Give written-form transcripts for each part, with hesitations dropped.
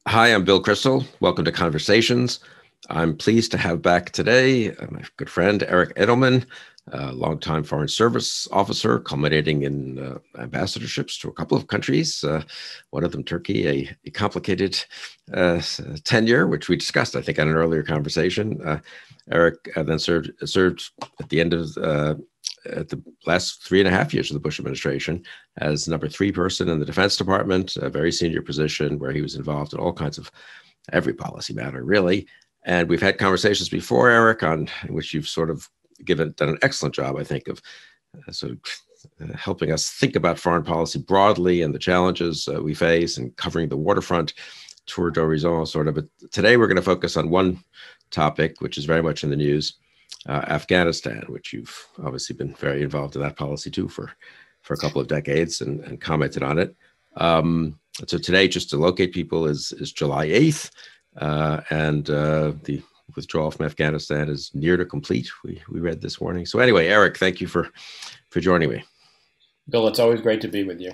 Hi, I'm Bill Kristol. Welcome to Conversations. I'm pleased to have back today my good friend Eric Edelman, a longtime Foreign Service officer, culminating in ambassadorships to a couple of countries, one of them Turkey, a complicated tenure, which we discussed, I think, on an earlier conversation. Eric then served at the end of at the last 3.5 years of the Bush administration as number three person in the Defense Department, a very senior position where he was involved in all kinds of every policy matter, really. And we've had conversations before, Eric, on which you've sort of done an excellent job, I think, of helping us think about foreign policy broadly and the challenges we face, and covering the waterfront tour d'horizon, sort of. But today we're going to focus on one topic, which is very much in the news, Afghanistan, which you've obviously been very involved in that policy too for a couple of decades and commented on it. So today, just to locate people, is July 8th, and the withdrawal from Afghanistan is near to complete. We read this morning. So anyway, Eric, thank you for joining me. Bill, it's always great to be with you.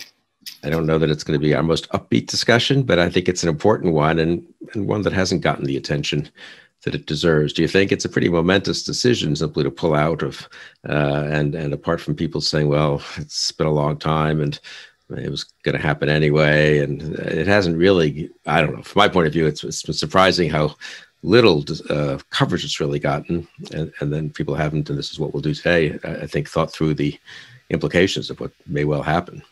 I don't know that it's going to be our most upbeat discussion, but I think it's an important one, and one that hasn't gotten the attention that it deserves. Do you think it's a pretty momentous decision simply to pull out of, and apart from people saying, well, it's been a long time and it was going to happen anyway, and it hasn't really, I don't know, from my point of view, it's been surprising how little coverage it's really gotten, and then people haven't, and this is what we'll do today, I think, thought through the implications of what may well happen.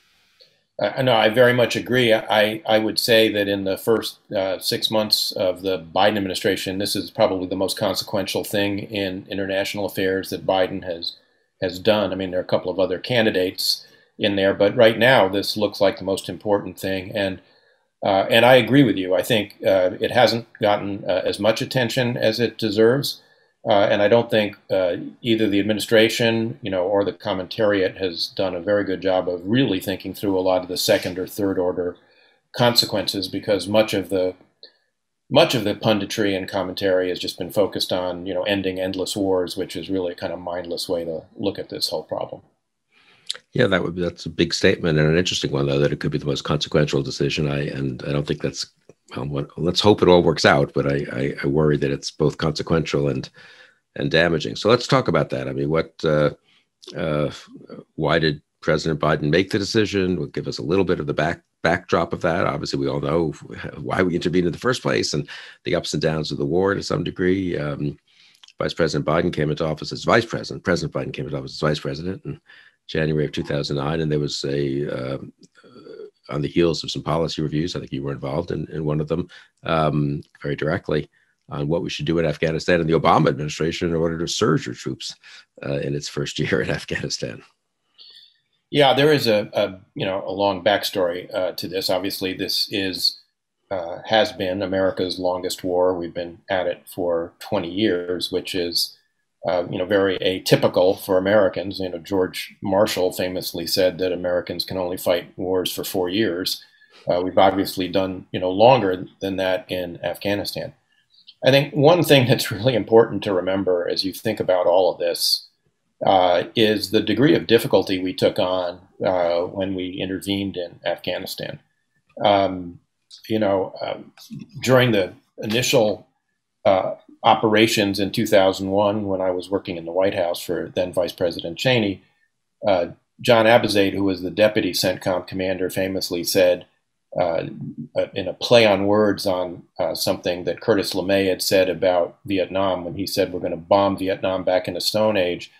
No, I very much agree. I would say that in the first 6 months of the Biden administration, this is probably the most consequential thing in international affairs that Biden has done. I mean, there are a couple of other candidates in there, but right now this looks like the most important thing. And I agree with you. I think it hasn't gotten as much attention as it deserves. And I don't think either the administration, or the commentariat has done a very good job of really thinking through a lot of the second or third order consequences, because much of the punditry and commentary has just been focused on, ending endless wars, which is really a kind of mindless way to look at this whole problem. Yeah, that's a big statement, and an interesting one, though, that it could be the most consequential decision. I don't think that's, well, let's hope it all works out, but I worry that it's both consequential and damaging. So let's talk about that. I mean, why did President Biden make the decision? We'll give us a little bit of the backdrop of that. Obviously, we all know why we intervened in the first place and the ups and downs of the war to some degree. Vice President Biden came into office as vice president. President Biden came into office as vice president in January of 2009, and there was on the heels of some policy reviews, I think you were involved in one of them, very directly, on what we should do in Afghanistan and the Obama administration in order to surge our troops in its first year in Afghanistan. Yeah, there is a long backstory to this. Obviously, this has been America's longest war. We've been at it for 20 years, which is very atypical for Americans. George Marshall famously said that Americans can only fight wars for 4 years. We've obviously done longer than that in Afghanistan. I think one thing that's really important to remember as you think about all of this is the degree of difficulty we took on when we intervened in Afghanistan. During the initial operations in 2001, when I was working in the White House for then Vice President Cheney, John Abizaid, who was the deputy CENTCOM commander, famously said, in a play on words on something that Curtis LeMay had said about Vietnam, when he said we're going to bomb Vietnam back in the Stone Age,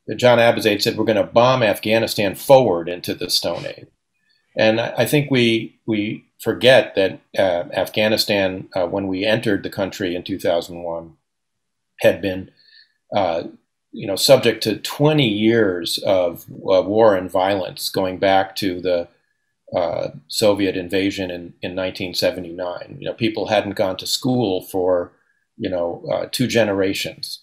that John Abizaid said we're going to bomb Afghanistan forward into the Stone Age. And I think we forget that Afghanistan, when we entered the country in 2001, had been subject to 20 years of war and violence, going back to the Soviet invasion in 1979. People hadn't gone to school for 2 generations,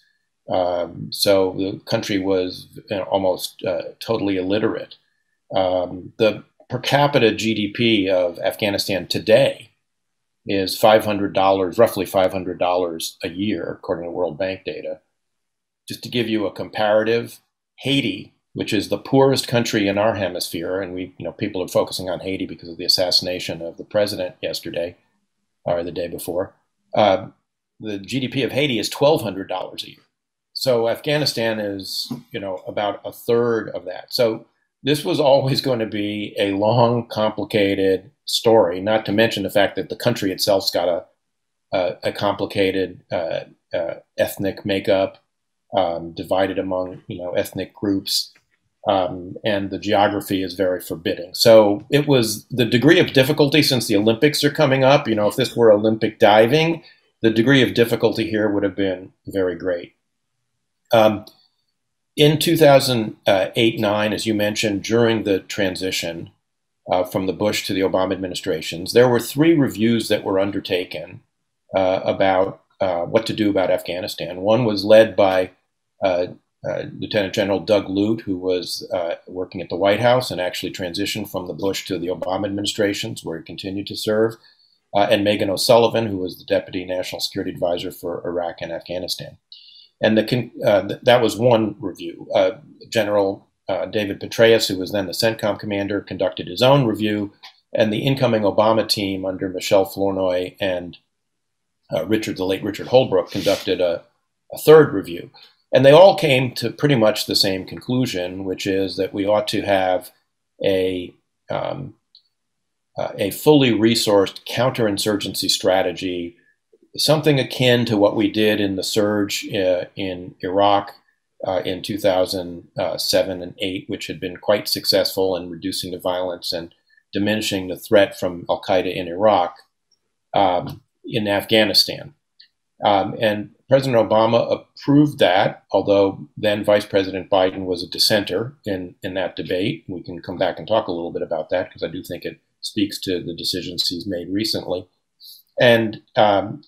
so the country was almost totally illiterate. The per capita GDP of Afghanistan today is $500, roughly $500 a year, according to World Bank data. Just to give you a comparative, Haiti, which is the poorest country in our hemisphere, and people are focusing on Haiti because of the assassination of the president yesterday. or the day before. The GDP of Haiti is $1,200 a year. So Afghanistan is, about a third of that. So this was always going to be a long, complicated story, not to mention the fact that the country itself's got a complicated ethnic makeup, divided among, ethnic groups. And the geography is very forbidding. So it was the degree of difficulty, since the Olympics are coming up, if this were Olympic diving, the degree of difficulty here would have been very great. In 2008-9, as you mentioned, during the transition from the Bush to the Obama administrations, there were 3 reviews that were undertaken about what to do about Afghanistan. One was led by Lieutenant General Doug Lute, who was working at the White House and actually transitioned from the Bush to the Obama administrations, where he continued to serve, and Megan O'Sullivan, who was the Deputy National Security Advisor for Iraq and Afghanistan. And that was one review. General David Petraeus, who was then the CENTCOM commander, conducted his own review, and the incoming Obama team under Michelle Flournoy and the late Richard Holbrooke conducted a third review. And they all came to pretty much the same conclusion, which is that we ought to have a fully resourced counterinsurgency strategy, something akin to what we did in the surge in Iraq in 2007 and 8, which had been quite successful in reducing the violence and diminishing the threat from al-Qaeda in Iraq, in Afghanistan. And President Obama approved that, although then Vice President Biden was a dissenter in that debate. We can come back and talk a little bit about that, because I do think it speaks to the decisions he's made recently. And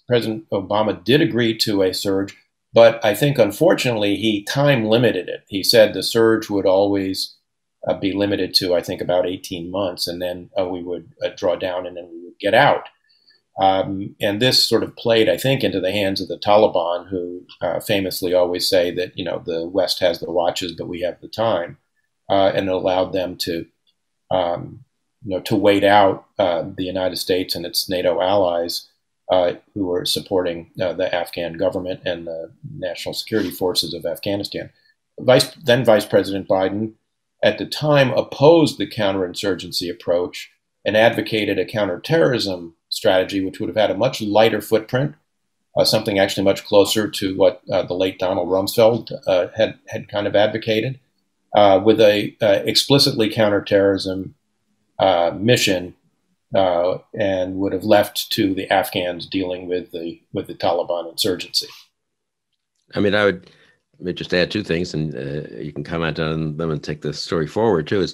President Obama did agree to a surge, but I think, unfortunately, he time limited it. He said the surge would always be limited to, I think, about 18 months, and then we would draw down and then we would get out. And this sort of played, I think, into the hands of the Taliban, who famously always say that, the West has the watches, but we have the time, and it allowed them to wait out the United States and its NATO allies who were supporting the Afghan government and the national security forces of Afghanistan. Then Vice President Biden, at the time, opposed the counterinsurgency approach and advocated a counterterrorism strategy, which would have had a much lighter footprint, something actually much closer to what the late Donald Rumsfeld had kind of advocated, with a explicitly counterterrorism mission, and would have left to the Afghans dealing with the Taliban insurgency. I mean, I would just add 2 things, and you can comment on them and take the story forward too.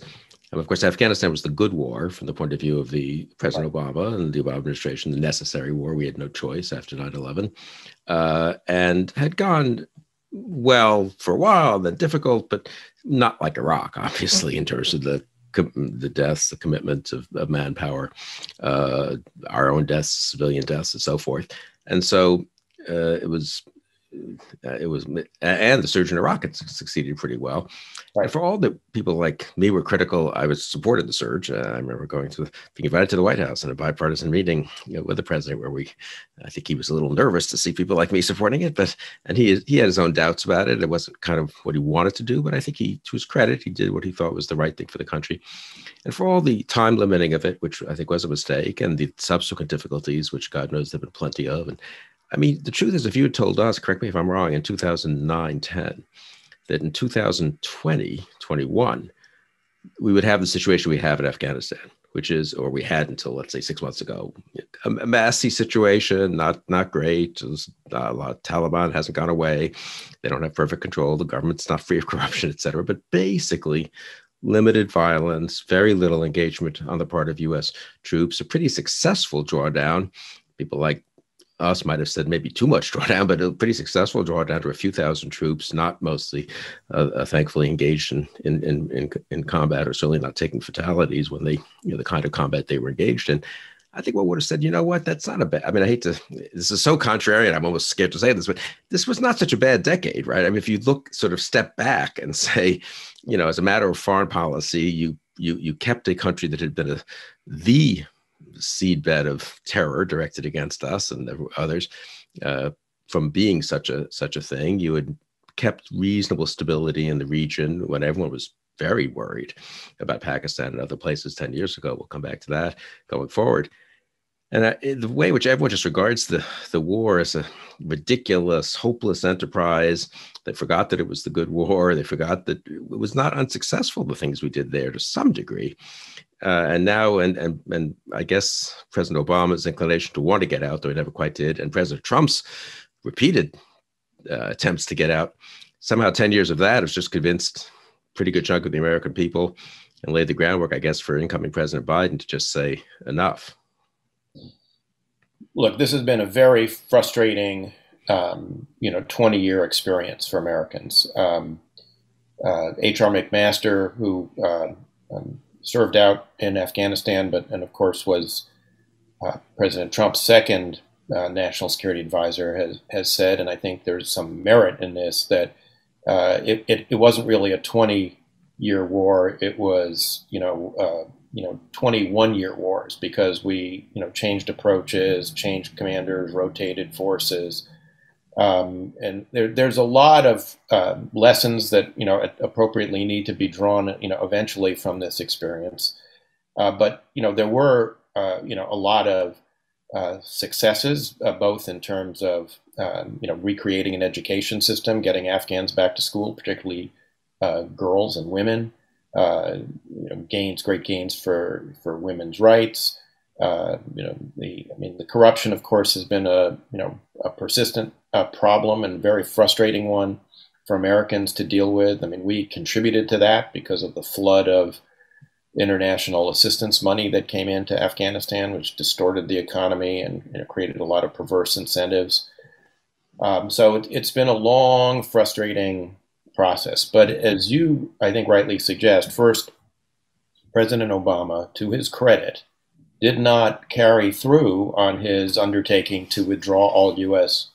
Of course, Afghanistan was the good war from the point of view of the President Obama and the Obama administration, the necessary war. We had no choice after 9/11, and had gone well for a while, then difficult, but not like Iraq, obviously, in terms of the deaths, the commitment of manpower, our own deaths, civilian deaths, and so forth. And so it was, and the surge in Iraq had succeeded pretty well. Right. And for all the people like me were critical, I was supported the surge. I remember being invited to the White House in a bipartisan meeting with the president, where I think he was a little nervous to see people like me supporting it, and he had his own doubts about it. It wasn't kind of what he wanted to do, but I think to his credit, he did what he thought was the right thing for the country. And for all the time limiting of it, which I think was a mistake, and the subsequent difficulties, which God knows there have been plenty of. And I mean, the truth is, if you had told us, correct me if I'm wrong, in 2009-10, that in 2020-21, we would have the situation we have in Afghanistan, which is, or we had until, let's say, 6 months ago, a messy situation, not great. A lot of Taliban hasn't gone away. They don't have perfect control. The government's not free of corruption, et cetera. But basically, limited violence, very little engagement on the part of U.S. troops, a pretty successful drawdown. People like us might have said maybe too much drawdown, but a pretty successful drawdown to a few thousand troops, not mostly, thankfully, engaged in combat, or certainly not taking fatalities when they, the kind of combat they were engaged in. I think one would have said, you know what, that's not a bad, I mean, I hate to, this is so contrary, and I'm almost scared to say this, but this was not such a bad decade, right? I mean, if you step back and say, as a matter of foreign policy, you kept a country that had been the seedbed of terror directed against us and others from being such a thing. You had kept reasonable stability in the region when everyone was very worried about Pakistan and other places 10 years ago. We'll come back to that going forward. And the way in which everyone just regards the war as a ridiculous, hopeless enterprise, they forgot that it was the good war. They forgot that it was not unsuccessful, the things we did there to some degree. And now, and I guess President Obama's inclination to want to get out, though he never quite did, and President Trump's repeated attempts to get out, somehow 10 years of that has just convinced a pretty good chunk of the American people and laid the groundwork, I guess, for incoming President Biden to just say enough. Look, this has been a very frustrating, 20-year experience for Americans. H.R. McMaster, who served out in Afghanistan, and of course was President Trump's second national security advisor, has said, and I think there's some merit in this, that it wasn't really a 20-year war. It was, 21-year wars, because we, changed approaches, changed commanders, rotated forces. And there's a lot of lessons that, appropriately need to be drawn, eventually from this experience. But, there were, a lot of successes, both in terms of, recreating an education system, getting Afghans back to school, particularly girls and women. Great gains for women's rights. The corruption, of course, has been a persistent problem and very frustrating one for Americans to deal with. I mean, we contributed to that because of the flood of international assistance money that came into Afghanistan, which distorted the economy and created a lot of perverse incentives. So it's been a long, frustrating process. But as you, I think, rightly suggest, first, President Obama, to his credit, did not carry through on his undertaking to withdraw all U.S.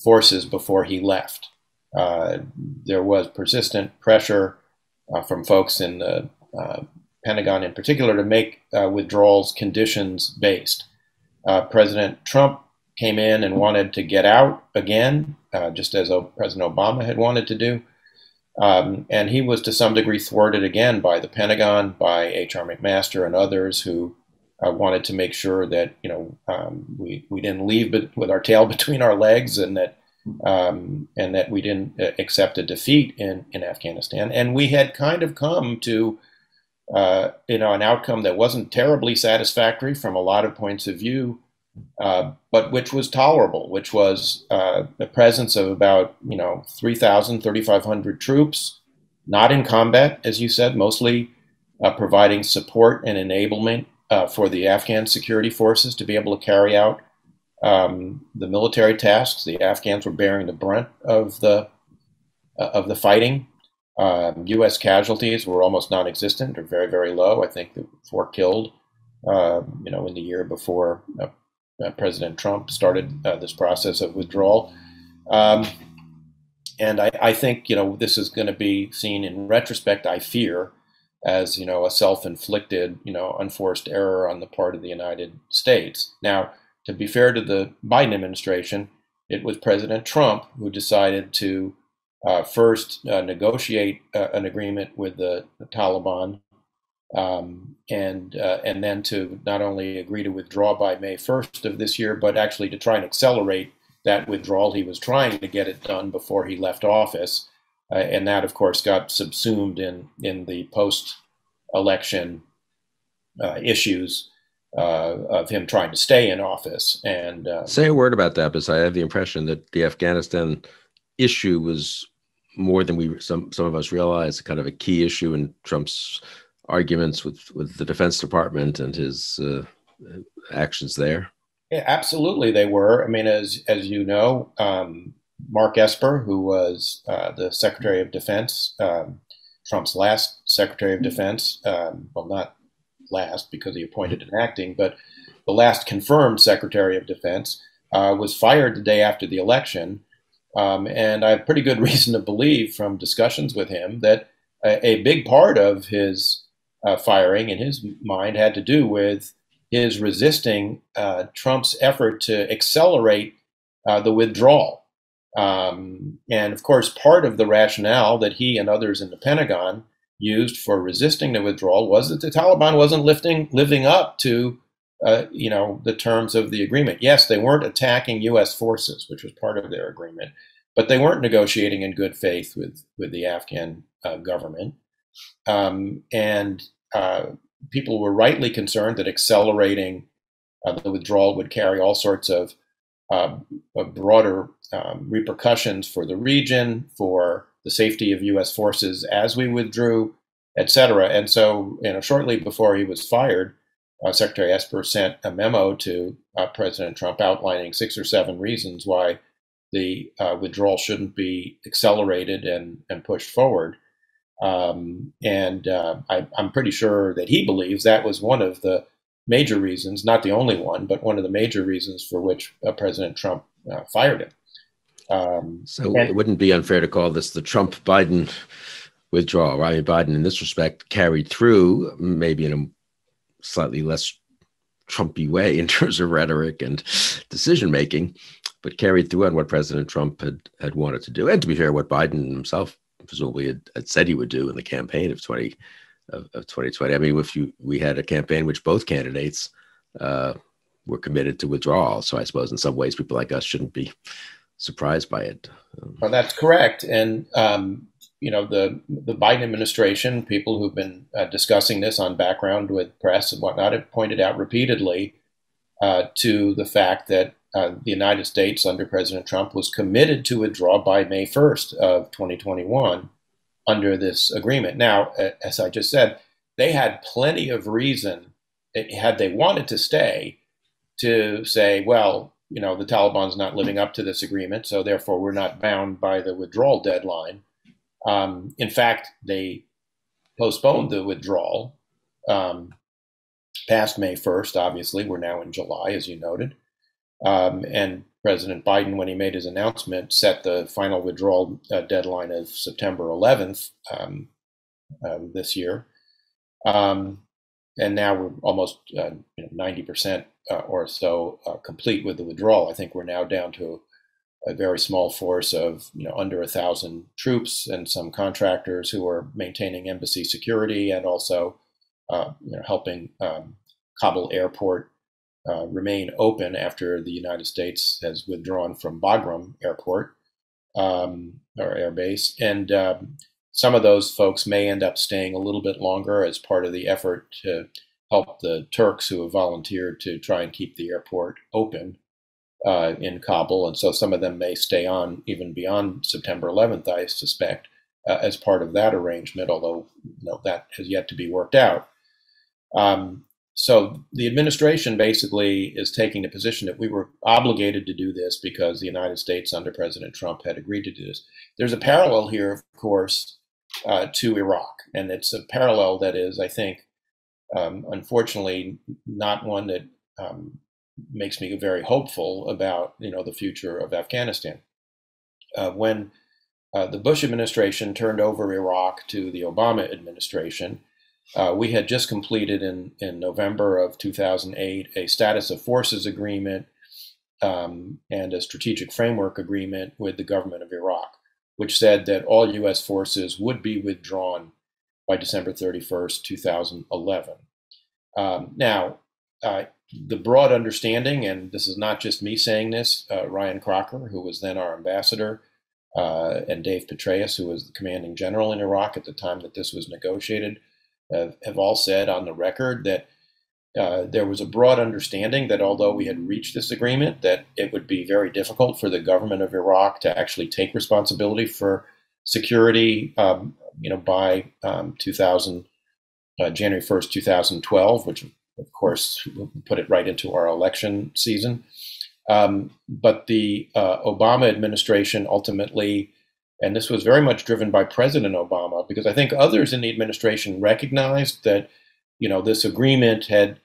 forces before he left. There was persistent pressure from folks in the Pentagon in particular to make withdrawals conditions-based. President Trump came in and wanted to get out again, just as President Obama had wanted to do. And he was to some degree thwarted again by the Pentagon, by H.R. McMaster and others who wanted to make sure that we didn't leave with our tail between our legs, and that we didn't accept a defeat in Afghanistan. And we had kind of come to an outcome that wasn't terribly satisfactory from a lot of points of view, but which was tolerable, which was the presence of about 3,000, 3,500 troops, not in combat, as you said, mostly providing support and enablement for the Afghan security forces to be able to carry out the military tasks. The Afghans were bearing the brunt of the fighting. U.S. casualties were almost non-existent or very, very low. I think 4 killed, in the year before President Trump started this process of withdrawal. And I think, this is going to be seen in retrospect, I fear, as, a self-inflicted, unforced error on the part of the United States. Now, to be fair to the Biden administration, it was President Trump who decided to first negotiate an agreement with the Taliban, and then to not only agree to withdraw by May 1st of this year, but actually to try and accelerate that withdrawal. He was trying to get it done before he left office, and that, of course, got subsumed in the post-election issues of him trying to stay in office. And say a word about that, because I have the impression that the Afghanistan issue was more than some of us realize, kind of a key issue in Trump's arguments with the Defense Department and his actions there. Yeah, absolutely, they were. I mean, as you know, Mark Esper, who was the Secretary of Defense, Trump's last Secretary of Defense, well, not last because he appointed an acting, but the last confirmed Secretary of Defense, was fired the day after the election. And I have pretty good reason to believe from discussions with him that a big part of his firing, in his mind, had to do with his resisting Trump's effort to accelerate the withdrawal. And of course, part of the rationale that he and others in the Pentagon used for resisting the withdrawal was that the Taliban wasn't living up to the terms of the agreement. Yes, they weren't attacking U.S. forces, which was part of their agreement, but they weren't negotiating in good faith with the Afghan government. And people were rightly concerned that accelerating the withdrawal would carry all sorts of broader repercussions for the region, for the safety of U.S. forces as we withdrew, et cetera. And so, shortly before he was fired, Secretary Esper sent a memo to President Trump outlining 6 or 7 reasons why the withdrawal shouldn't be accelerated and pushed forward. I'm pretty sure that he believes that was one of the major reasons, not the only one, but one of the major reasons for which President Trump fired him. It wouldn't be unfair to call this the Trump-Biden withdrawal, right? Biden, in this respect, carried through, maybe in a slightly less Trumpy way in terms of rhetoric and decision-making, but carried through on what President Trump had wanted to do. And to be fair, what Biden himself presumably had said he would do in the campaign of 2020. I mean, we had a campaign which both candidates were committed to withdrawal. So I suppose in some ways people like us shouldn't be surprised by it. Well, that's correct. And, the Biden administration, people who've been discussing this on background with press and whatnot, have pointed out repeatedly to the fact that the United States under President Trump was committed to withdraw by May 1st of 2021 under this agreement. Now, as I just said, they had plenty of reason, had they wanted to stay, to say, well, the Taliban's not living up to this agreement, so therefore we're not bound by the withdrawal deadline. In fact, they postponed the withdrawal past May 1st, obviously. We're now in July, as you noted. And President Biden, when he made his announcement, set the final withdrawal deadline of September 11th this year. And now we're almost 90% or so complete with the withdrawal. I think we're now down to a very small force of under 1,000 troops and some contractors who are maintaining embassy security and also helping Kabul airport remain open after the United States has withdrawn from Bagram Airport or Air Base. And some of those folks may end up staying a little bit longer as part of the effort to help the Turks who have volunteered to try and keep the airport open in Kabul. And so some of them may stay on even beyond September 11th, I suspect, as part of that arrangement, although that has yet to be worked out. So the administration basically is taking the position that we were obligated to do this because the United States under President Trump had agreed to do this. There's a parallel here, of course, to Iraq. And it's a parallel that is, I think, unfortunately, not one that makes me very hopeful about the future of Afghanistan. When the Bush administration turned over Iraq to the Obama administration, we had just completed in November of 2008 a status of forces agreement and a strategic framework agreement with the government of Iraq, which said that all U.S. forces would be withdrawn by December 31st, 2011. Now, the broad understanding, and this is not just me saying this, Ryan Crocker, who was then our ambassador, and Dave Petraeus, who was the commanding general in Iraq at the time that this was negotiated, have all said on the record that there was a broad understanding that although we had reached this agreement, that it would be very difficult for the government of Iraq to actually take responsibility for security, by January 1st, 2012, which of course put it right into our election season. But the Obama administration ultimately, and this was very much driven by President Obama, because I think others in the administration recognized that, this agreement had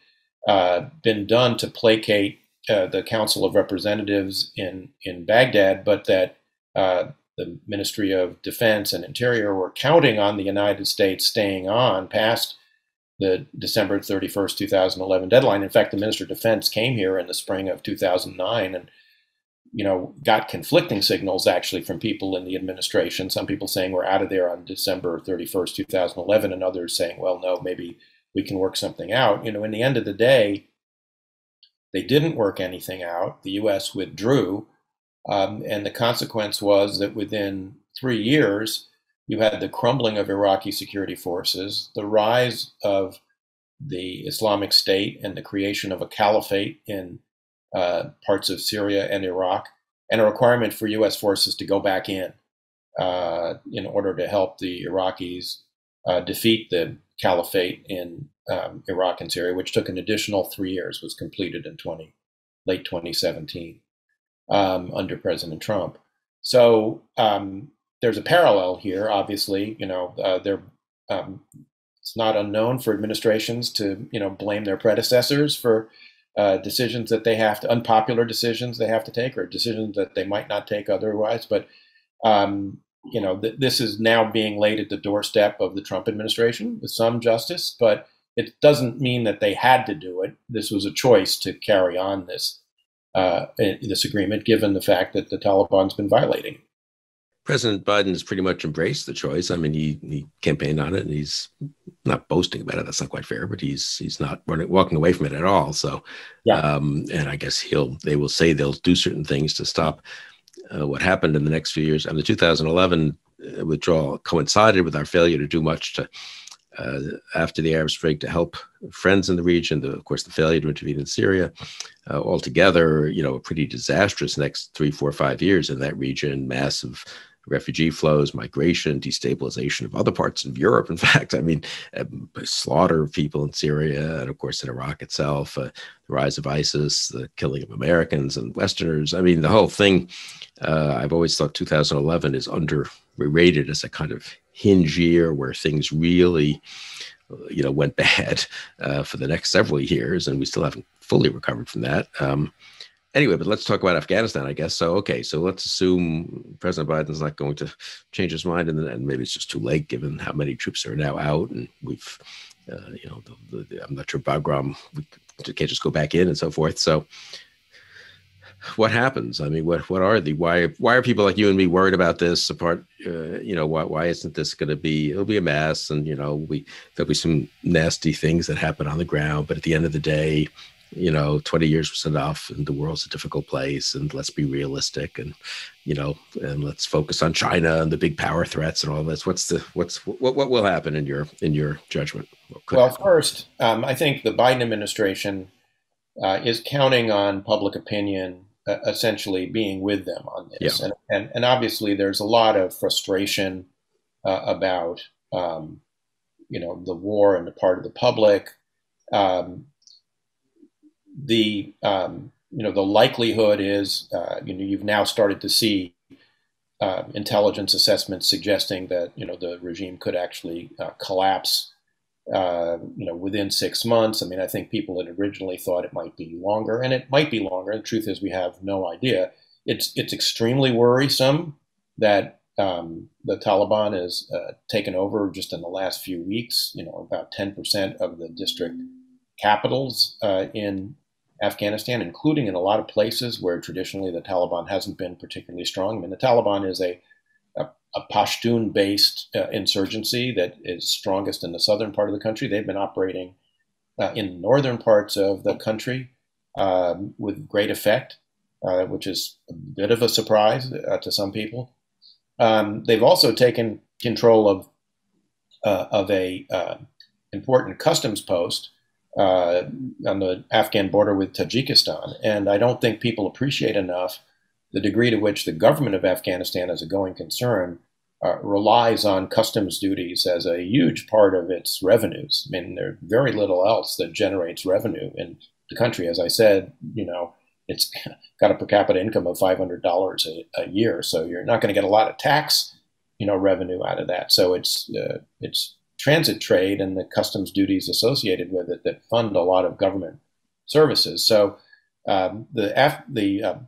been done to placate the Council of Representatives in Baghdad, but that the Ministry of Defense and Interior were counting on the United States staying on past the December 31st, 2011 deadline. In fact, the Minister of Defense came here in the spring of 2009 and got conflicting signals actually from people in the administration. Some people saying we're out of there on December 31st, 2011, and others saying, well, no, maybe we can work something out. In the end of the day, they didn't work anything out. The U.S. withdrew, and the consequence was that within 3 years, you had the crumbling of Iraqi security forces, the rise of the Islamic State, and the creation of a caliphate in parts of Syria and Iraq, and a requirement for U.S. forces to go back in order to help the Iraqis defeat the caliphate in Iraq and Syria, which took an additional 3 years, was completed in late 2017 under President Trump. So there's a parallel here. Obviously, it's not unknown for administrations to blame their predecessors for decisions that they have to, unpopular decisions they have to take, or decisions that they might not take otherwise. But this is now being laid at the doorstep of the Trump administration with some justice, but it doesn't mean that they had to do it. This was a choice to carry on this agreement, given the fact that the Taliban's been violating it. President Biden has pretty much embraced the choice. I mean, he campaigned on it, and he's not boasting about it. That's not quite fair, but he's not walking away from it at all. So, yeah. And I guess they will say they'll do certain things to stop what happened in the next few years. And the 2011 withdrawal coincided with our failure to do much to after the Arab Spring to help friends in the region. Of course, the failure to intervene in Syria. Altogether, a pretty disastrous next 3, 4, 5 years in that region. Massive refugee flows, migration, destabilization of other parts of Europe. In fact, I mean, slaughter of people in Syria, and of course in Iraq itself, the rise of ISIS, the killing of Americans and Westerners. I mean, the whole thing, I've always thought 2011 is underrated as a kind of hinge year where things really, went bad for the next several years, and we still haven't fully recovered from that. Anyway, but let's talk about Afghanistan, I guess. So, okay, so let's assume President Biden's not going to change his mind, and maybe it's just too late given how many troops are now out, and we've, I'm not sure Bagram, we can't just go back in and so forth. So, what happens? I mean, why are people like you and me worried about this? Apart, why isn't this going to be? It'll be a mess, and there'll be some nasty things that happen on the ground. But at the end of the day, 20 years was enough, and the world's a difficult place, and let's be realistic, and and let's focus on China and the big power threats and all this. What will happen in your judgment? Well, first, I think the Biden administration is counting on public opinion essentially being with them on this, yeah. and obviously there's a lot of frustration about the war on the part of the public. The likelihood is, you've now started to see intelligence assessments suggesting that, the regime could actually collapse, within 6 months. I mean, I think people had originally thought it might be longer, and it might be longer. The truth is we have no idea. It's extremely worrisome that the Taliban has taken over just in the last few weeks, about 10% of the district capitals in Afghanistan, including in a lot of places where traditionally the Taliban hasn't been particularly strong. I mean, the Taliban is a Pashtun-based insurgency that is strongest in the southern part of the country. They've been operating in the northern parts of the country with great effect, which is a bit of a surprise to some people. They've also taken control of a important customs post on the Afghan border with Tajikistan. And I don't think people appreciate enough the degree to which the government of Afghanistan, as a going concern, relies on customs duties as a huge part of its revenues. I mean, there's very little else that generates revenue in the country. As I said, it's got a per capita income of $500 a year, so you're not going to get a lot of tax, revenue out of that. So it's transit trade and the customs duties associated with it that fund a lot of government services. So the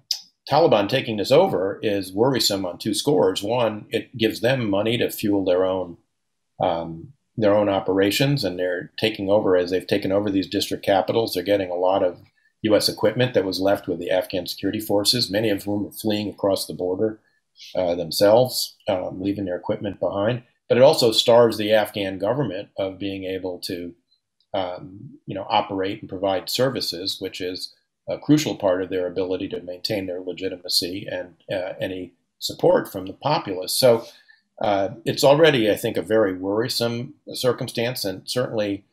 Taliban taking this over is worrisome on two scores. One, it gives them money to fuel their own their own operations, and they're taking over. As they've taken over these district capitals, they're getting a lot of U.S. equipment that was left with the Afghan security forces, many of whom are fleeing across the border themselves, leaving their equipment behind. But it also starves the Afghan government of being able to, operate and provide services, which is a crucial part of their ability to maintain their legitimacy and any support from the populace. So it's already, I think, a very worrisome circumstance, and certainly,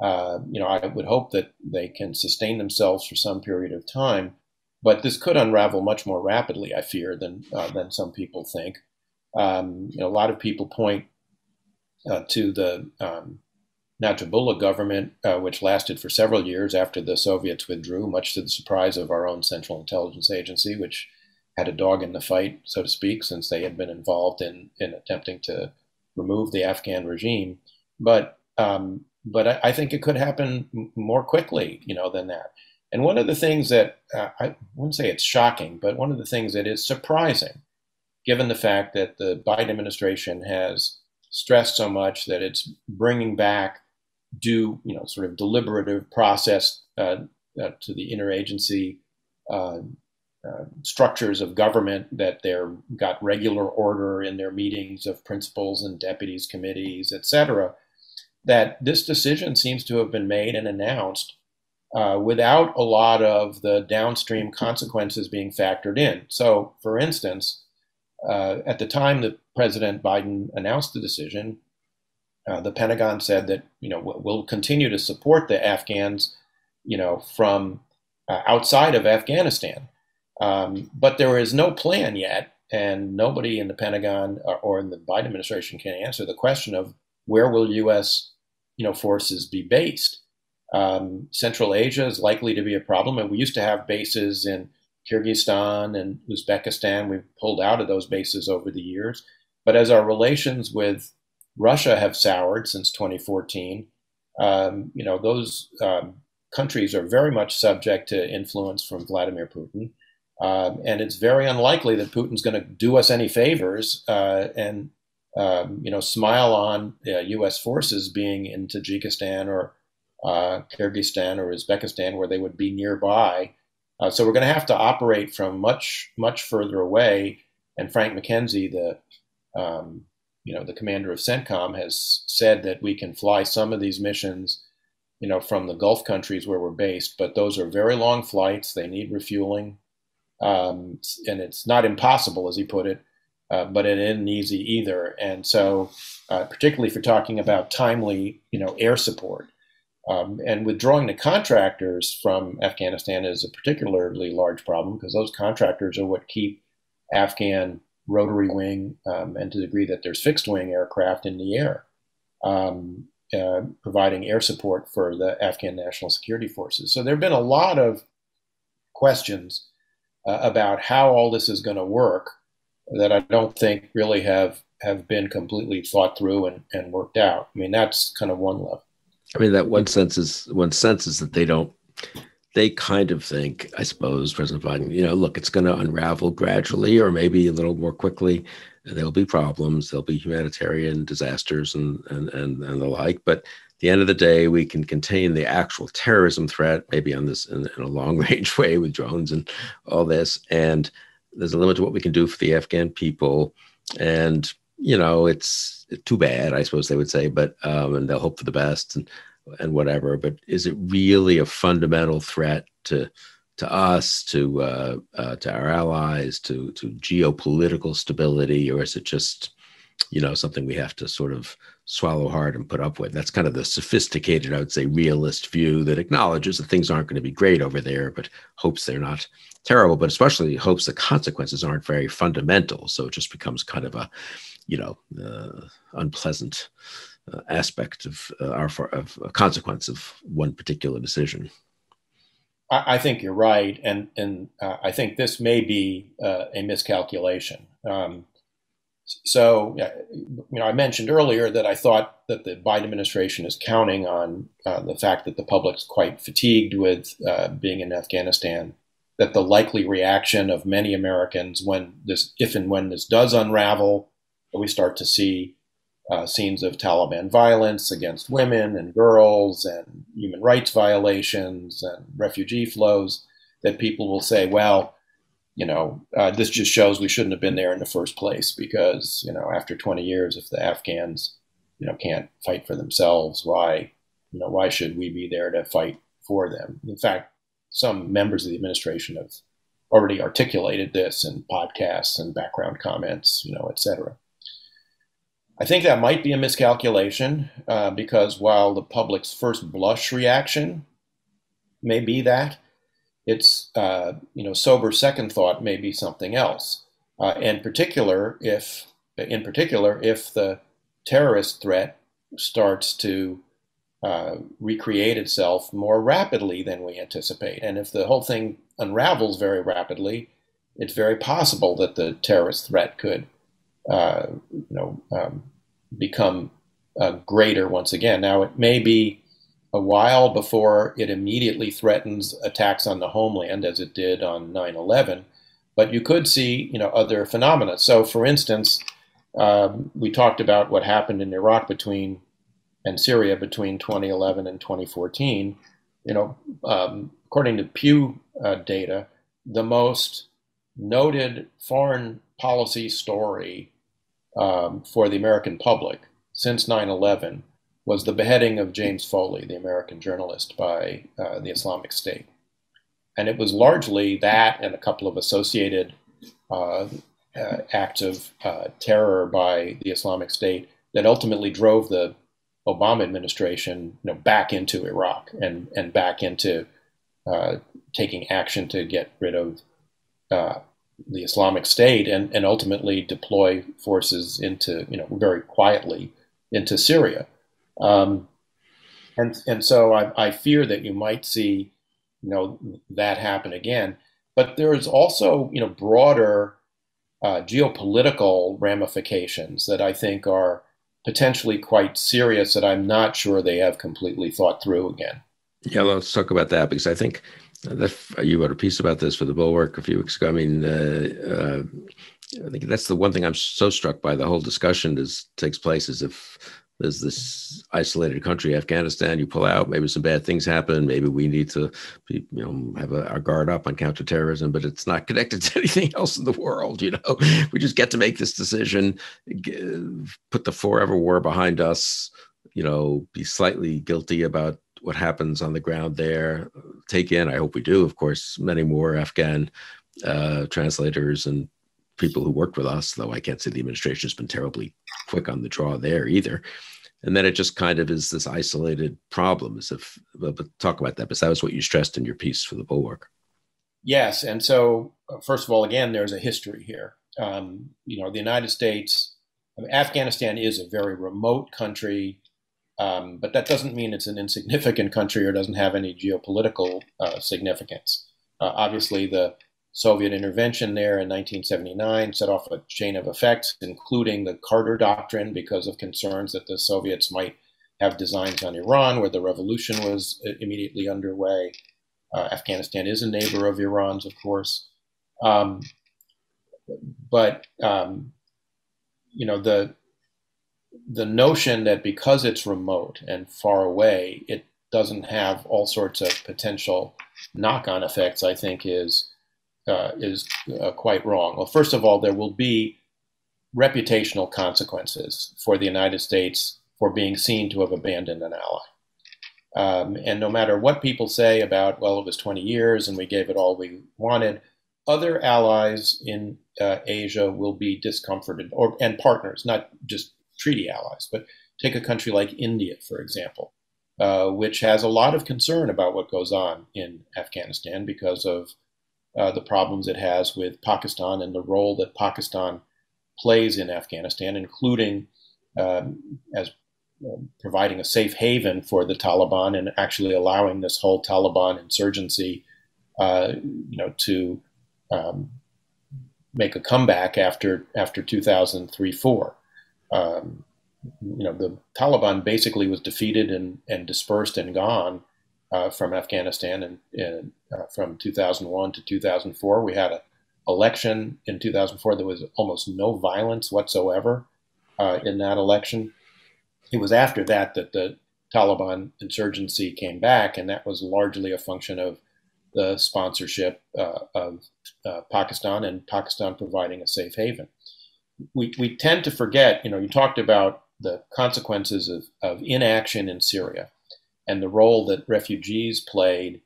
I would hope that they can sustain themselves for some period of time. But this could unravel much more rapidly, I fear, than some people think. A lot of people point to the Najibullah government, which lasted for several years after the Soviets withdrew, much to the surprise of our own Central Intelligence Agency, which had a dog in the fight, so to speak, since they had been involved in attempting to remove the Afghan regime. But I think it could happen more quickly, than that. And one of the things that I wouldn't say it's shocking, but one of the things that is surprising, given the fact that the Biden administration has stressed so much that it's bringing back due, sort of deliberative process to the interagency structures of government, that they're got regular order in their meetings of principals and deputies committees, et cetera, that this decision seems to have been made and announced without a lot of the downstream consequences being factored in. So, for instance, at the time that President Biden announced the decision, the Pentagon said that we'll continue to support the Afghans, from outside of Afghanistan. But there is no plan yet, and nobody in the Pentagon or in the Biden administration can answer the question of where will U.S. forces be based. Central Asia is likely to be a problem, and we used to have bases in Kyrgyzstan and Uzbekistan. We've pulled out of those bases over the years. But as our relations with Russia have soured since 2014, those countries are very much subject to influence from Vladimir Putin. And it's very unlikely that Putin's going to do us any favors and smile on U.S. forces being in Tajikistan or Kyrgyzstan or Uzbekistan, where they would be nearby. So we're going to have to operate from much, much further away. And Frank McKenzie, the commander of CENTCOM, has said that we can fly some of these missions, from the Gulf countries where we're based, but those are very long flights. They need refueling, and it's not impossible, as he put it, but it isn't easy either. And so, particularly if you're talking about timely, air support. And withdrawing the contractors from Afghanistan is a particularly large problem, because those contractors are what keep Afghan rotary wing, and to the degree that there's fixed wing aircraft in the air, providing air support for the Afghan National Security Forces. So there have been a lot of questions about how all this is going to work that I don't think really have been completely thought through and worked out. I mean, that's kind of one level. I mean, that one sense is that they kind of think, I suppose, President Biden, look, it's going to unravel gradually or maybe a little more quickly. There'll be problems, there'll be humanitarian disasters and the like. But at the end of the day, we can contain the actual terrorism threat, maybe on this in a long range way with drones and all this. And there's a limit to what we can do for the Afghan people. And it's too bad, I suppose they would say, but and they'll hope for the best and whatever. But is it really a fundamental threat to us, to our allies, to geopolitical stability, or is it just something we have to sort of swallow hard and put up with? That's kind of the sophisticated, I would say, realist view that acknowledges that things aren't going to be great over there, but hopes they're not terrible, but especially hopes the consequences aren't very fundamental. So it just becomes kind of a unpleasant aspect of a consequence of one particular decision. I think you're right, and I think this may be a miscalculation. I mentioned earlier that I thought that the Biden administration is counting on the fact that the public's quite fatigued with being in Afghanistan, that the likely reaction of many Americans if and when this does unravel, we start to see scenes of Taliban violence against women and girls and human rights violations and refugee flows, that people will say, well, this just shows we shouldn't have been there in the first place because, after 20 years, if the Afghans, can't fight for themselves, why should we be there to fight for them? In fact, some members of the administration have already articulated this in podcasts and background comments, et cetera. I think that might be a miscalculation because while the public's first blush reaction may be that, its sober second thought may be something else. In particular, if the terrorist threat starts to recreate itself more rapidly than we anticipate, and if the whole thing unravels very rapidly, it's very possible that the terrorist threat could become greater once again. Now, it may be a while before it immediately threatens attacks on the homeland as it did on 9/11, but you could see, other phenomena. So, for instance, we talked about what happened in Iraq and Syria between 2011 and 2014. According to Pew data, the most noted foreign policy story for the American public since 9/11 was the beheading of James Foley, the American journalist, by the Islamic State. And it was largely that and a couple of associated acts of terror by the Islamic State that ultimately drove the Obama administration back into Iraq and back into taking action to get rid of the Islamic State and ultimately deploy forces into, very quietly into Syria. And so I fear that you might see, that happen again. But there's also, broader geopolitical ramifications that I think are potentially quite serious that I'm not sure they have completely thought through again. Yeah, let's talk about that because I think that you wrote a piece about this for the Bulwark a few weeks ago. I mean, I think that's the one thing I'm so struck by the whole discussion takes place is if there's this isolated country, Afghanistan, you pull out, maybe some bad things happen. Maybe we need to have our guard up on counterterrorism, but it's not connected to anything else in the world. We just get to make this decision, put the forever war behind us, be slightly guilty about what happens on the ground there, take in, I hope we do, of course, many more Afghan translators and people who worked with us, though I can't say the administration has been terribly quick on the draw there either. And then it just kind of is this isolated problem. But talk about that, because that was what you stressed in your piece for the Bulwark. Yes. And so, first of all, again, there's a history here. The United States, Afghanistan is a very remote country, but that doesn't mean it's an insignificant country or doesn't have any geopolitical significance. Obviously, the Soviet intervention there in 1979 set off a chain of effects, including the Carter Doctrine, because of concerns that the Soviets might have designs on Iran, where the revolution was immediately underway. Afghanistan is a neighbor of Iran's, of course. But the notion that because it's remote and far away, it doesn't have all sorts of potential knock-on effects, I think is quite wrong. Well, first of all, there will be reputational consequences for the United States for being seen to have abandoned an ally. And no matter what people say about, well, it was 20 years and we gave it all we wanted, other allies in Asia will be discomforted, and partners, not just treaty allies, but take a country like India, for example, which has a lot of concern about what goes on in Afghanistan because of the problems it has with Pakistan and the role that Pakistan plays in Afghanistan, including as providing a safe haven for the Taliban and actually allowing this whole Taliban insurgency, to make a comeback after 2003-4. The Taliban basically was defeated and dispersed and gone from Afghanistan and from 2001 to 2004. We had an election in 2004. There was almost no violence whatsoever. in that election. It was after that that the Taliban insurgency came back, and that was largely a function of the sponsorship of Pakistan and Pakistan providing a safe haven. We tend to forget, you talked about the consequences of inaction in Syria and the role that refugees played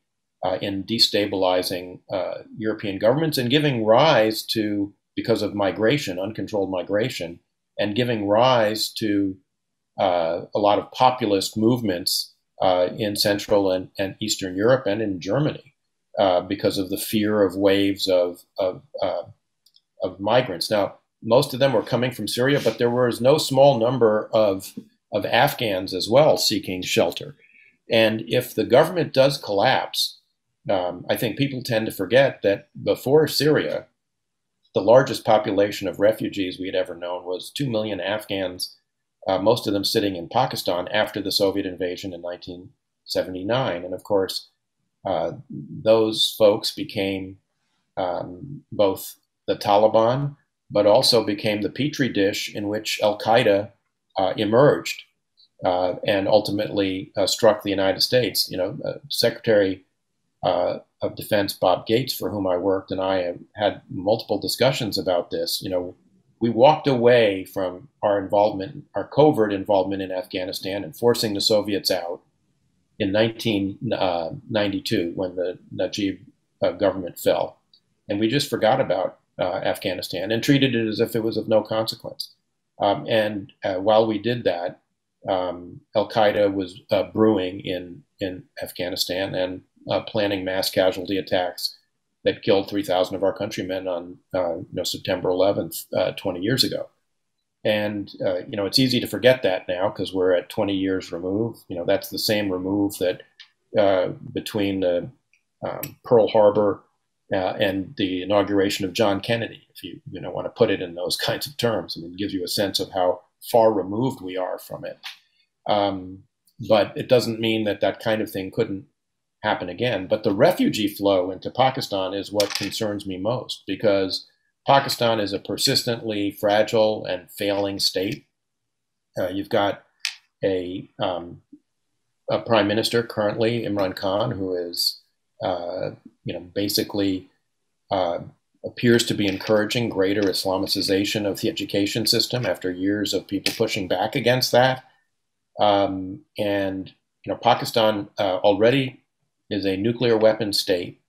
in destabilizing European governments and giving rise to, because of migration, uncontrolled migration, and giving rise to a lot of populist movements in Central and Eastern Europe and in Germany because of the fear of waves of migrants. Now, most of them were coming from Syria, but there was no small number of Afghans as well seeking shelter. And if the government does collapse, I think people tend to forget that before Syria, the largest population of refugees we had ever known was 2 million Afghans, most of them sitting in Pakistan after the Soviet invasion in 1979. And of course, those folks became both the Taliban, but also became the petri dish in which Al-Qaeda emerged and ultimately struck the United States. Secretary of Defense Bob Gates, for whom I worked, and I have had multiple discussions about this. We walked away from our involvement, our covert involvement in Afghanistan and forcing the Soviets out in 1992 when the Najib government fell. And we just forgot about Afghanistan and treated it as if it was of no consequence. And while we did that, Al-Qaeda was brewing in Afghanistan and planning mass casualty attacks that killed 3,000 of our countrymen on September 11th, 20 years ago. And, it's easy to forget that now because we're at 20 years removed. That's the same remove that between the Pearl Harbor and the inauguration of John Kennedy, if you want to put it in those kinds of terms. It gives you a sense of how far removed we are from it. But it doesn't mean that kind of thing couldn't happen again. But the refugee flow into Pakistan is what concerns me most, because Pakistan is a persistently fragile and failing state. You've got a prime minister currently, Imran Khan, who is, basically appears to be encouraging greater Islamicization of the education system after years of people pushing back against that. Pakistan already is a nuclear weapon state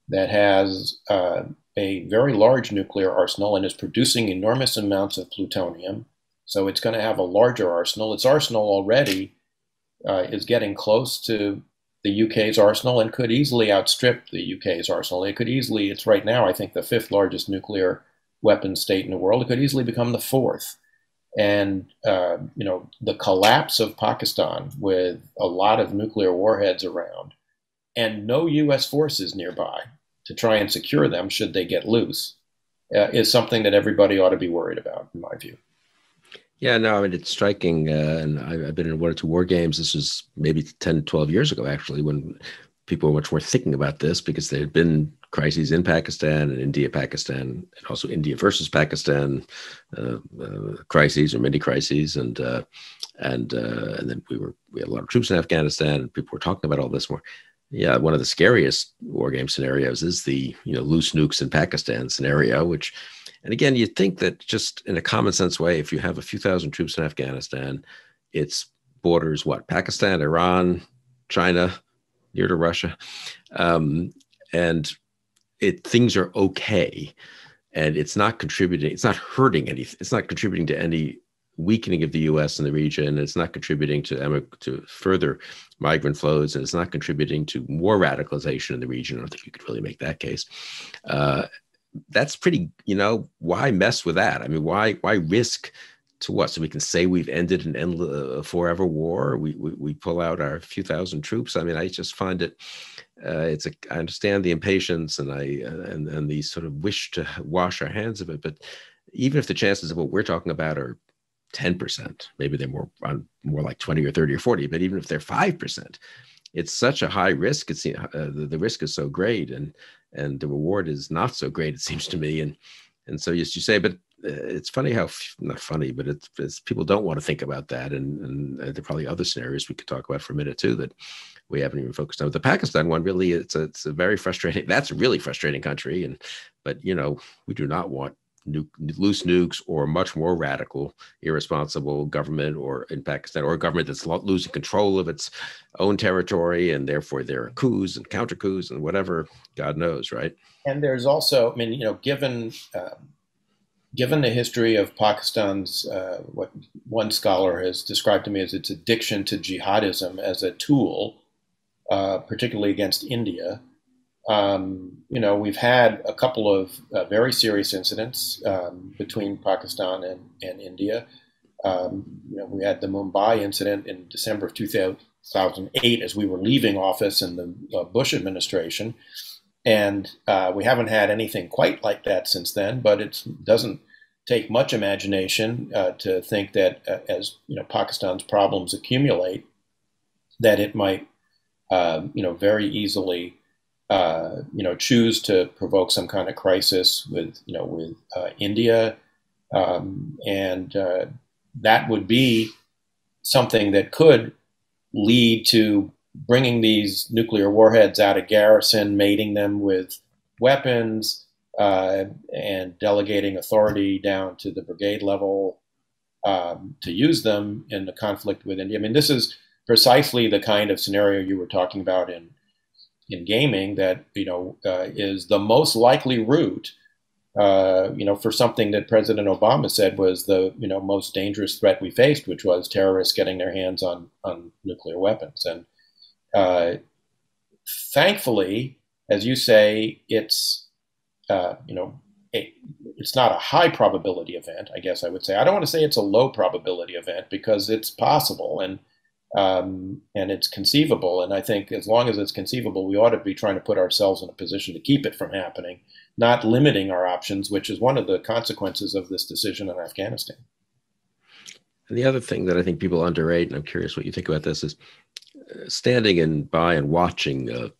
that has a very large nuclear arsenal and is producing enormous amounts of plutonium. So it's going to have a larger arsenal. Its arsenal already is getting close to the UK's arsenal and could easily outstrip the UK's arsenal. It's right now, I think, the 5th largest nuclear weapon state in the world. It could easily become the 4th. And, the collapse of Pakistan with a lot of nuclear warheads around and no U.S. forces nearby to try and secure them should they get loose is something that everybody ought to be worried about, in my view. Yeah, no, it's striking. And I've been in 1 or 2 war games. This was maybe 10, 12 years ago, actually, when people were much more thinking about this because there had been crises in Pakistan and India, Pakistan, and also India versus Pakistan crises or mini crises. And then we had a lot of troops in Afghanistan and people were talking about all this more. Yeah, one of the scariest war game scenarios is the loose nukes in Pakistan scenario, which, and again, you'd think that just in a common sense way, if you have a few thousand troops in Afghanistan, it's borders Pakistan, Iran, China, near to Russia, and things are okay, and it's not contributing, it's not hurting anything, it's not contributing to any weakening of the U.S. in the region. It's not contributing to further migrant flows, and it's not contributing to more radicalization in the region. I don't think you could really make that case. That's pretty, why mess with that? I mean, why risk to what? So we can say we've ended an endless forever war. We pull out our few thousand troops. I mean, I just find it. I understand the impatience and the sort of wish to wash our hands of it. But even if the chances of what we're talking about are 10%, maybe they're more like 20 or 30 or 40, but even if they're 5%, it's such a high risk. It's the risk is so great, and the reward is not so great, it seems to me. And so, as you say, but it's funny how, not funny, but it's people don't want to think about that. And there are probably other scenarios we could talk about for a minute too that we haven't even focused on. The Pakistan one, really, it's a very frustrating, that's a really frustrating country. But, we do not want loose nukes or much more radical, irresponsible government, or in Pakistan, or a government that's losing control of its own territory, and therefore there are coups and counter coups and whatever, God knows, right? And there's also, I mean, given the history of Pakistan's, what one scholar has described to me as its addiction to jihadism as a tool, particularly against India. We've had a couple of very serious incidents between Pakistan and India. We had the Mumbai incident in December of 2008 as we were leaving office in the Bush administration. And we haven't had anything quite like that since then, but it doesn't take much imagination to think that as Pakistan's problems accumulate, that it might very easily choose to provoke some kind of crisis with India, and that would be something that could lead to bringing these nuclear warheads out of garrison, mating them with weapons, and delegating authority down to the brigade level to use them in the conflict with India. I mean, this is precisely the kind of scenario you were talking about in gaming that is the most likely route for something that President Obama said was the most dangerous threat we faced, which was terrorists getting their hands on nuclear weapons. And thankfully, as you say, it's it's not a high probability event. I guess I would say I don't want to say it's a low probability event because it's possible and it's conceivable. And I think as long as it's conceivable, we ought to be trying to put ourselves in a position to keep it from happening, not limiting our options, which is one of the consequences of this decision in Afghanistan. And the other thing that I think people underrate, and I'm curious what you think about this, is standing by and watching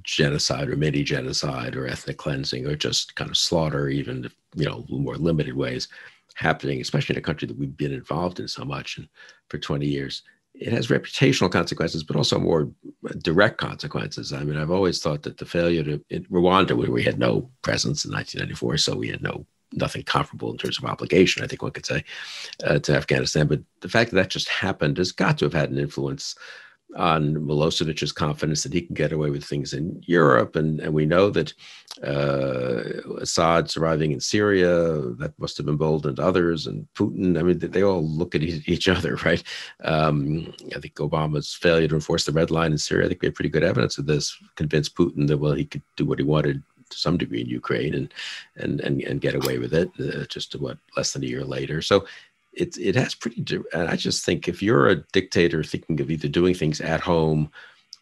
genocide or mini genocide or ethnic cleansing or just kind of slaughter, even more limited ways, happening, especially in a country that we've been involved in so much and for 20 years. It has reputational consequences, but also more direct consequences. I mean, I've always thought that the failure in Rwanda, where we had no presence in 1994, so we had nothing comparable in terms of obligation, I think one could say, to Afghanistan. But the fact that just happened has got to have had an influence on Milosevic's confidence that he can get away with things in Europe. And we know that Assad surviving in Syria, that must have emboldened others, and Putin. I mean, they all look at each other, right? I think Obama's failure to enforce the red line in Syria, I think we have pretty good evidence of this, convinced Putin that, well, he could do what he wanted to some degree in Ukraine and get away with it just less than a year later. So it has and I just think if you're a dictator thinking of either doing things at home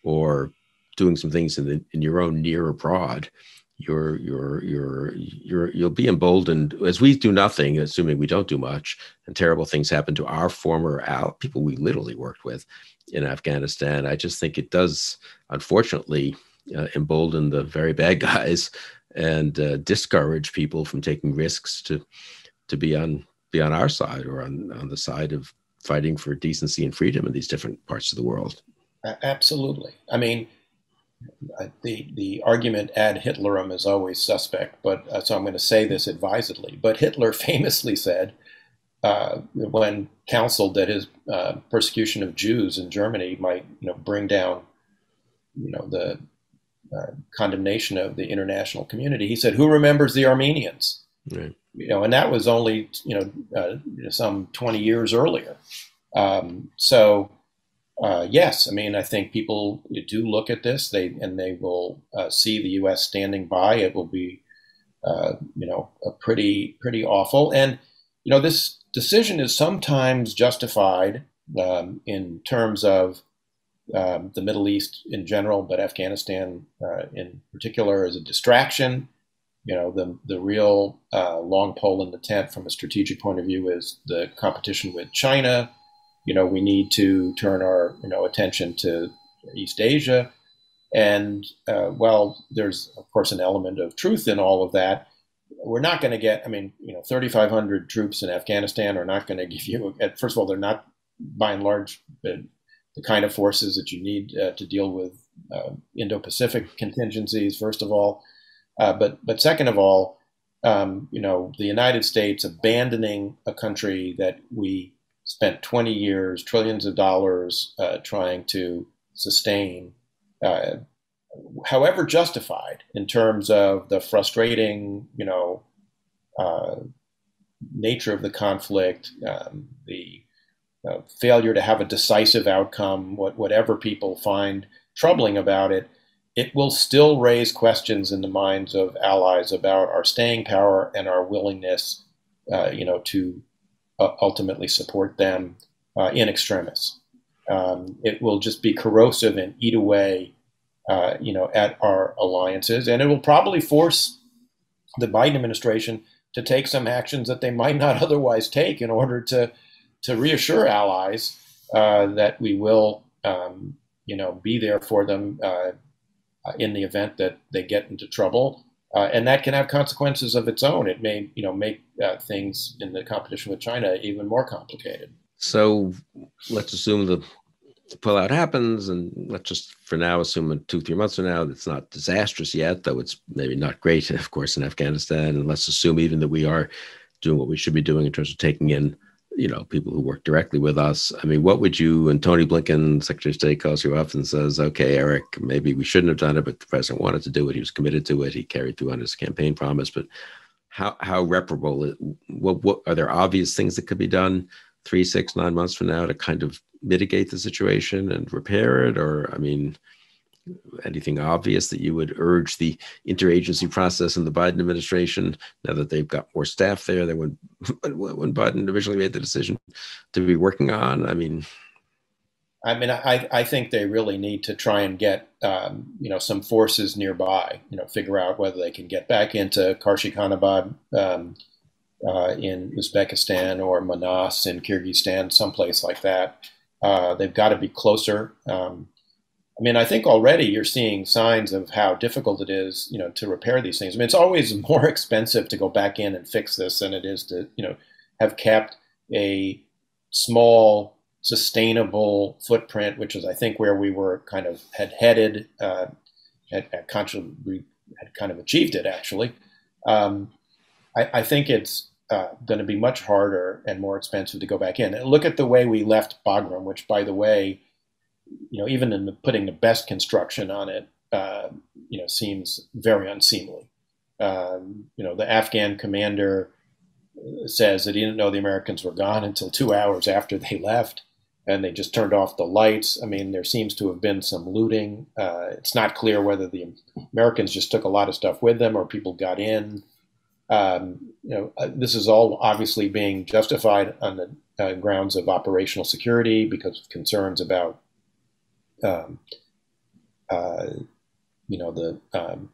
or doing some things in your own near abroad, you'll be emboldened as we do nothing, assuming we don't do much, and terrible things happen to our former people we literally worked with in Afghanistan. I just think it does, unfortunately, embolden the very bad guys and discourage people from taking risks to be on our side or on the side of fighting for decency and freedom in these different parts of the world. Absolutely. I mean, the argument ad Hitlerum is always suspect, but so I'm going to say this advisedly. But Hitler famously said, when counseled that his persecution of Jews in Germany might, bring down, the condemnation of the international community, he said, "Who remembers the Armenians?" Right. And that was only, some 20 years earlier. Yes, I mean, I think people do look at this, they will see the U.S. standing by. It will be, a pretty awful. And, this decision is sometimes justified in terms of the Middle East in general, but Afghanistan in particular as a distraction. The real long pole in the tent from a strategic point of view is the competition with China. We need to turn our attention to East Asia. And while there's, of course, an element of truth in all of that, we're not going to get, I mean, 3,500 troops in Afghanistan are not going to give you, first of all, they're not by and large the kind of forces that you need to deal with Indo-Pacific contingencies, first of all. But second of all, the United States abandoning a country that we spent 20 years, trillions of dollars trying to sustain, however justified in terms of the frustrating, nature of the conflict, the failure to have a decisive outcome, whatever people find troubling about it, it will still raise questions in the minds of allies about our staying power and our willingness, to ultimately support them in extremis. It will just be corrosive and eat away, at our alliances, and it will probably force the Biden administration to take some actions that they might not otherwise take in order to reassure allies that we will, be there for them in the event that they get into trouble, and that can have consequences of its own. It may, make things in the competition with China even more complicated. So let's assume the pullout happens, and let's just for now assume in 2-3 months from now it's not disastrous yet, though it's maybe not great, of course, in Afghanistan. And let's assume even that we are doing what we should be doing in terms of taking in, people who work directly with us. I mean, what would you, and Tony Blinken, Secretary of State, calls you up and says, okay, Eric, maybe we shouldn't have done it, but the president wanted to do it. He was committed to it. He carried through on his campaign promise. But how reparable, what are there obvious things that could be done 3, 6, 9 months from now to kind of mitigate the situation and repair it? Or, I mean, anything obvious that you would urge the interagency process in the Biden administration, now that they've got more staff there than when Biden originally made the decision, to be working on? I think they really need to try and get, some forces nearby, figure out whether they can get back into Karshi-Khanabad in Uzbekistan or Manas in Kyrgyzstan, someplace like that. They've got to be closer. I think already you're seeing signs of how difficult it is, to repair these things. It's always more expensive to go back in and fix this than it is to, have kept a small, sustainable footprint, which is, I think, where we were kind of had headed, had kind of achieved it, actually. I think it's going to be much harder and more expensive to go back in. And look at the way we left Bagram, which, by the way, even in putting the best construction on it, seems very unseemly. The Afghan commander says that he didn't know the Americans were gone until 2 hours after they left, and they just turned off the lights. There seems to have been some looting. It's not clear whether the Americans just took a lot of stuff with them or people got in. This is all obviously being justified on the grounds of operational security because of concerns about the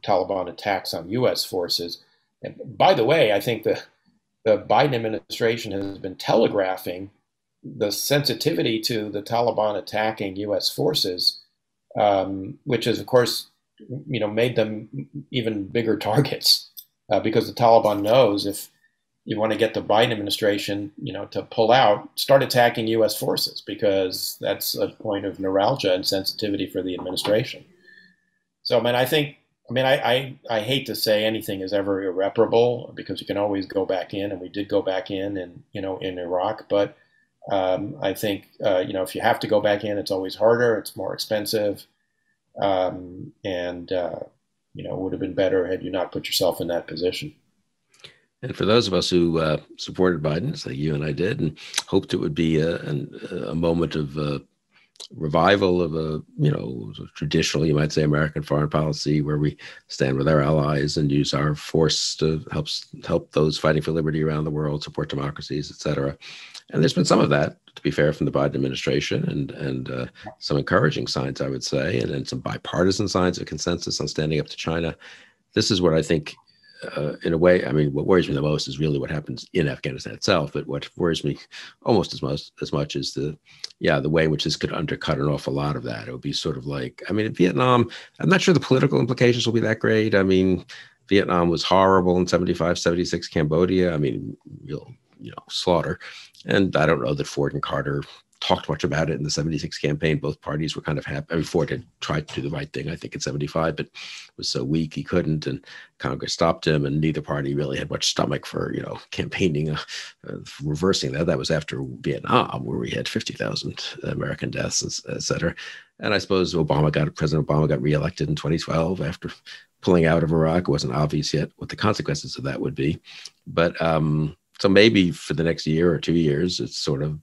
Taliban attacks on U.S. forces. And by the way, I think the Biden administration has been telegraphing the sensitivity to the Taliban attacking U.S. forces, which has, of course, made them even bigger targets because the Taliban knows if you want to get the Biden administration, to pull out, start attacking U.S. forces, because that's a point of neuralgia and sensitivity for the administration. So, I hate to say anything is ever irreparable because you can always go back in, and we did go back in Iraq. But I think, if you have to go back in, it's always harder, it's more expensive, and would have been better had you not put yourself in that position. And for those of us who supported Biden, as like you and I did, and hoped it would be a moment of revival of a traditional, you might say, American foreign policy, where we stand with our allies and use our force to help those fighting for liberty around the world, support democracies, et cetera. And there's been some of that, to be fair, from the Biden administration, and some encouraging signs, I would say, and then some bipartisan signs of consensus on standing up to China. This is what I think. In a way, what worries me the most is really what happens in Afghanistan itself. But what worries me almost as much is the way in which this could undercut an awful lot of that. It would be sort of like, in Vietnam, I'm not sure the political implications will be that great. Vietnam was horrible in 75, 76. Cambodia, I mean, real, slaughter. And I don't know that Ford and Carter talked much about it in the 76 campaign. Both parties were kind of happy. I mean, Ford had tried to do the right thing, I think, in 75, but was so weak he couldn't, and Congress stopped him, and neither party really had much stomach for, campaigning, reversing that. That was after Vietnam, where we had 50,000 American deaths, et cetera. And I suppose President Obama got reelected in 2012 after pulling out of Iraq. It wasn't obvious yet what the consequences of that would be. But so maybe for the next year or 2 years, it's sort of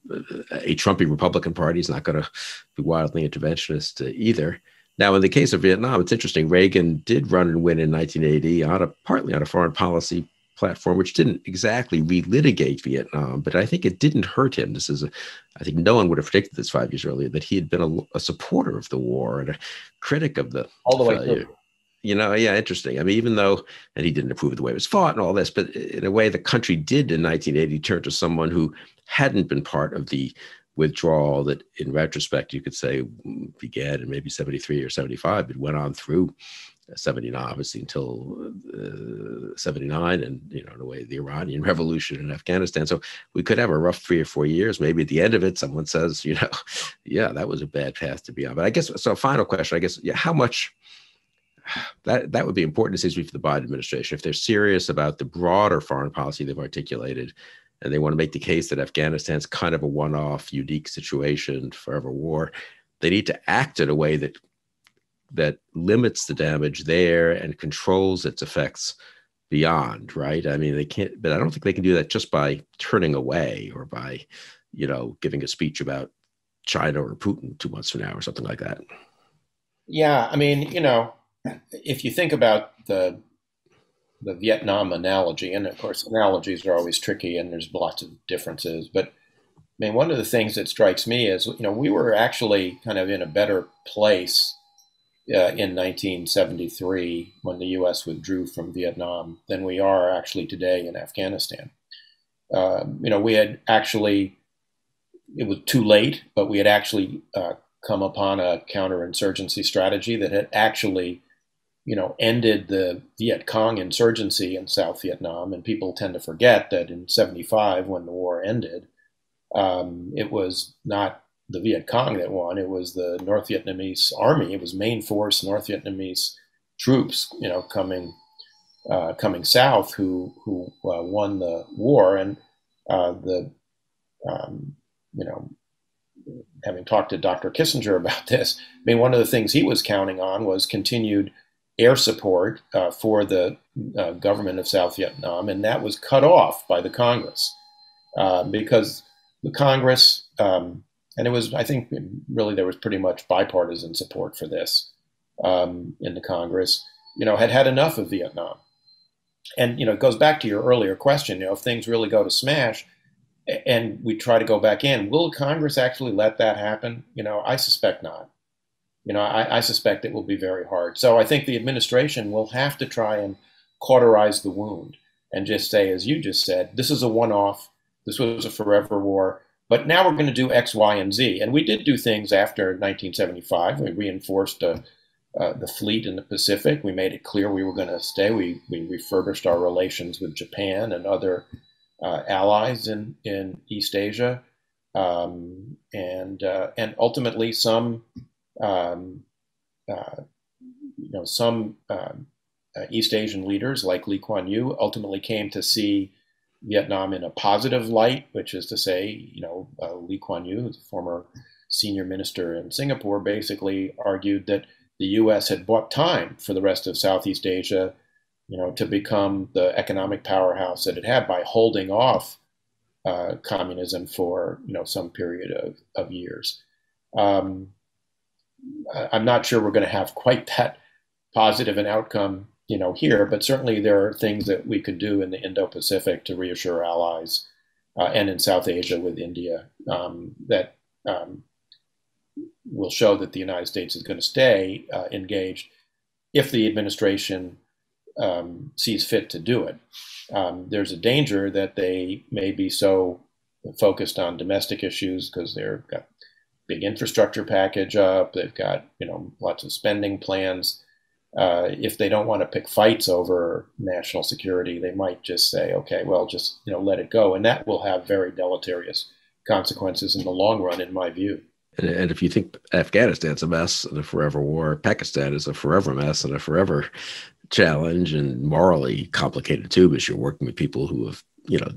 a Trumpy Republican Party is not going to be wildly interventionist either. Now, in the case of Vietnam, it's interesting. Reagan did run and win in 1980 partly on a foreign policy platform, which didn't exactly relitigate Vietnam, but I think it didn't hurt him. I think no one would have predicted this 5 years earlier, that he had been a supporter of the war and a critic of the all the way through. Yeah, interesting. I mean, even though, and he didn't approve of the way it was fought and all this, but in a way, the country did in 1980 turn to someone who hadn't been part of the withdrawal that, in retrospect, you could say began in maybe 73 or 75, but went on through 79, obviously, until 79, and, in a way, the Iranian Revolution in Afghanistan. So we could have a rough 3 or 4 years. Maybe at the end of it, someone says, yeah, that was a bad path to be on. But I guess, so final question, I guess, how much... That would be important, it seems to me, for the Biden administration. If they're serious about the broader foreign policy they've articulated, and they want to make the case that Afghanistan's kind of a one-off, unique situation, forever war, they need to act in a way that limits the damage there and controls its effects beyond, right? I mean, they can't, but I don't think they can do that just by turning away or by, giving a speech about China or Putin 2 months from now or something like that. Yeah, I mean, if you think about the Vietnam analogy, and of course analogies are always tricky and there's lots of differences, but I mean, one of the things that strikes me is, we were actually kind of in a better place in 1973 when the U.S. withdrew from Vietnam than we are actually today in Afghanistan. We had actually, it was too late, but we had actually come upon a counterinsurgency strategy that had actually ended the Viet Cong insurgency in South Vietnam. And people tend to forget that in 75, when the war ended, it was not the Viet Cong that won. It was the North Vietnamese army. It was main force North Vietnamese troops, coming south who won the war. And having talked to Dr. Kissinger about this, I mean, one of the things he was counting on was continued air support for the government of South Vietnam, and that was cut off by the Congress because the Congress, and it was, I think, really there was pretty much bipartisan support for this in the Congress, had had enough of Vietnam. And, it goes back to your earlier question, if things really go to smash and we try to go back in, will Congress actually let that happen? I suspect not. I suspect it will be very hard. So I think the administration will have to try and cauterize the wound and just say, as you just said, this is a one-off. This was a forever war. But now we're going to do X, Y, and Z. And we did do things after 1975. We reinforced the fleet in the Pacific. We made it clear we were going to stay. We refurbished our relations with Japan and other allies in East Asia. And ultimately some East Asian leaders like Lee Kuan Yew ultimately came to see Vietnam in a positive light, which is to say, Lee Kuan Yew, the former senior minister in Singapore, basically argued that the U.S. had bought time for the rest of Southeast Asia, to become the economic powerhouse that it had by holding off communism for, some period of years. I'm not sure we're going to have quite that positive an outcome, here, but certainly there are things that we could do in the Indo-Pacific to reassure allies and in South Asia with India that will show that the United States is going to stay engaged if the administration sees fit to do it. There's a danger that they may be so focused on domestic issues because they've got big infrastructure package up, they've got lots of spending plans, if they don't want to pick fights over national security, they might just say, okay, well, just let it go, and that will have very deleterious consequences in the long run, in my view. And if you think Afghanistan's a mess and a forever war, Pakistan is a forever mess and a forever challenge, and morally complicated too, because you're working with people who have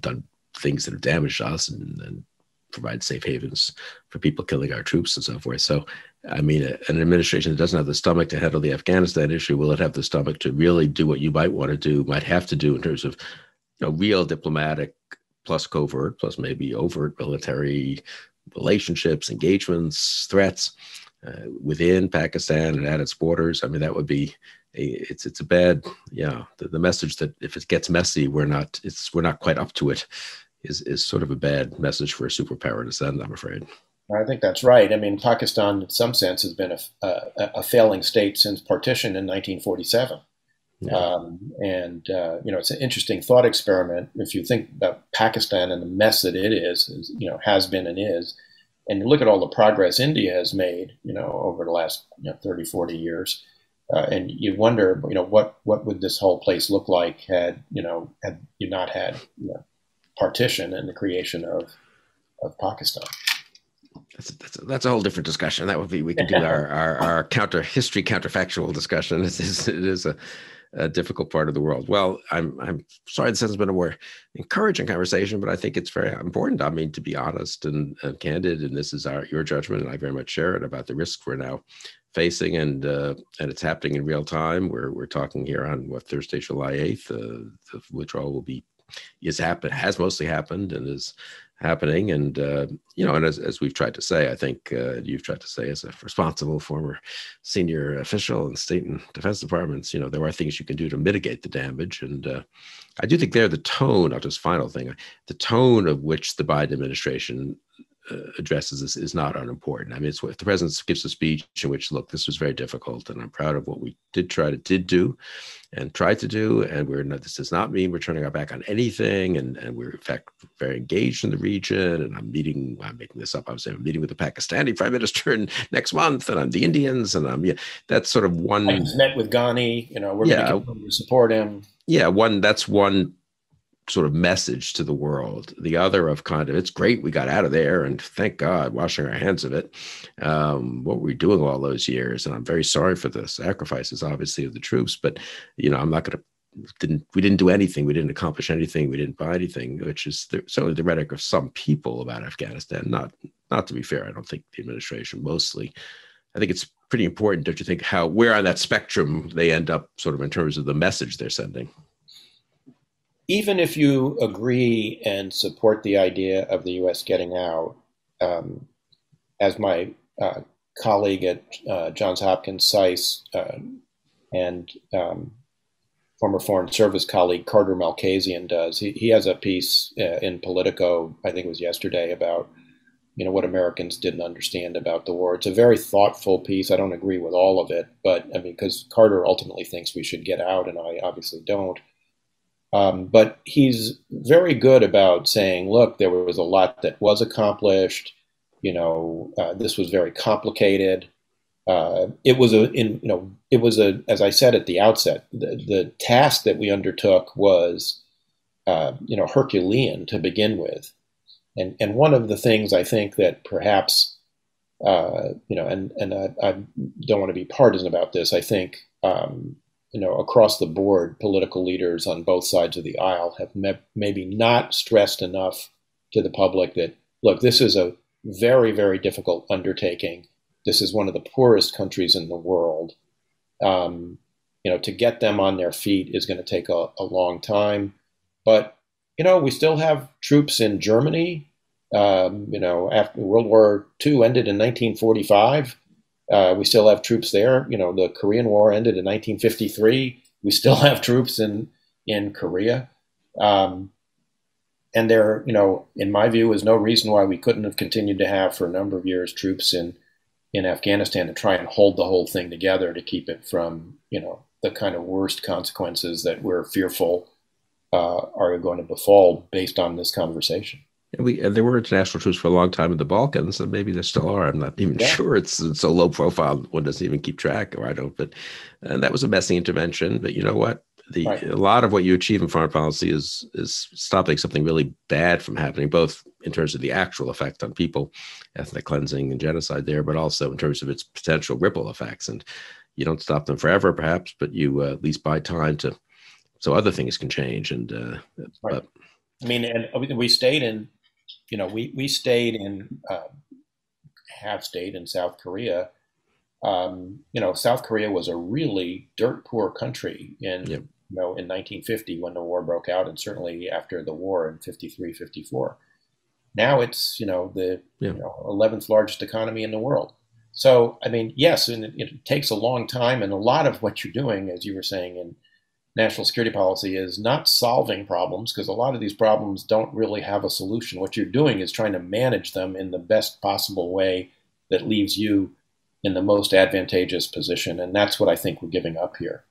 done things that have damaged us and provide safe havens for people killing our troops and so forth. So, I mean, an administration that doesn't have the stomach to handle the Afghanistan issue, will it have the stomach to really do what you might want to do, might have to do in terms of real diplomatic plus covert plus maybe overt military relationships, engagements, threats within Pakistan and at its borders? I mean, that would be it's a bad, the message that if it gets messy, we're not quite up to it is sort of a bad message for a superpower to send, I'm afraid. I think that's right. I mean, Pakistan, in some sense, has been a failing state since partition in 1947. Yeah. It's an interesting thought experiment. If you think about Pakistan and the mess that it is, has been and is, and you look at all the progress India has made, over the last 30, 40 years, and you wonder, what would this whole place look like had you not had partition and the creation of Pakistan. That's a whole different discussion. That would be, we can do our counterfactual discussion. It is a difficult part of the world. Well, I'm sorry this hasn't been a more encouraging conversation, but I think it's very important. I mean, to be honest and candid, and this is your judgment, and I very much share it, about the risks we're now facing, and it's happening in real time. We're talking here on Thursday, July 8th. The withdrawal has mostly happened and is happening. And, and as we've tried to say, I think you've tried to say as a responsible former senior official in state and defense departments, there are things you can do to mitigate the damage. And I do think the tone, just final thing, the tone of which the Biden administration addresses this is not unimportant. I mean, it's what the president gives a speech in which, look, this was very difficult, and I'm proud of what we did do, and tried to do. And this does not mean we're turning our back on anything. And we're in fact very engaged in the region. And I'm making this up. I'm meeting with the Pakistani prime minister next month, and I'm the Indians, and that's sort of one. I just met with Ghani. We're going to continue to support him. Yeah, that's one sort of message to the world. The other of kind of, it's great we got out of there, and thank God, washing our hands of it. What were we doing all those years? And I'm very sorry for the sacrifices, obviously, of the troops, but I'm not going to, we didn't do anything. We didn't accomplish anything. We didn't buy anything, which is certainly the rhetoric of some people about Afghanistan. Not to be fair, I don't think the administration mostly. I think it's pretty important, don't you think, where on that spectrum they end up sort of in terms of the message they're sending? Even if you agree and support the idea of the U.S. getting out, as my colleague at Johns Hopkins SAIS and former Foreign Service colleague Carter Malkasian does, he has a piece in Politico, I think it was yesterday, about what Americans didn't understand about the war. It's a very thoughtful piece. I don't agree with all of it, but I mean, because Carter ultimately thinks we should get out, and I obviously don't. But he's very good about saying, look, there was a lot that was accomplished. This was very complicated. It was as I said at the outset, the task that we undertook was, Herculean to begin with. And one of the things I think that perhaps, and I don't want to be partisan about this, I think, across the board, political leaders on both sides of the aisle have maybe not stressed enough to the public that, look, this is a very, very difficult undertaking. This is one of the poorest countries in the world. To get them on their feet is going to take a long time. But, we still have troops in Germany. After World War II ended in 1945. We still have troops there. The Korean War ended in 1953. We still have troops in Korea. And there, in my view, is no reason why we couldn't have continued to have for a number of years troops in Afghanistan to try and hold the whole thing together to keep it from, the kind of worst consequences that we're fearful are going to befall based on this conversation. And there were international troops for a long time in the Balkans, and maybe there still are. I'm not even Yeah, sure. It's so low profile, one doesn't even keep track, or I don't. But and that was a messy intervention. But you know what? right. A lot of what you achieve in foreign policy is stopping something really bad from happening, both in terms of the actual effect on people, ethnic cleansing and genocide there, but also in terms of its potential ripple effects. And you don't stop them forever, perhaps, but you at least buy time to so other things can change. And Right. but I mean, and we stayed in, we stayed in, have stayed in South Korea. South Korea was a really dirt poor country yeah, in 1950 when the war broke out, and certainly after the war in 53, 54. Now it's, the yeah. 11th largest economy in the world. So, I mean, yes, and it takes a long time, and a lot of what you're doing, as you were saying, in national security policy is not solving problems because a lot of these problems don't really have a solution. What you're doing is trying to manage them in the best possible way that leaves you in the most advantageous position. And that's what I think we're giving up here.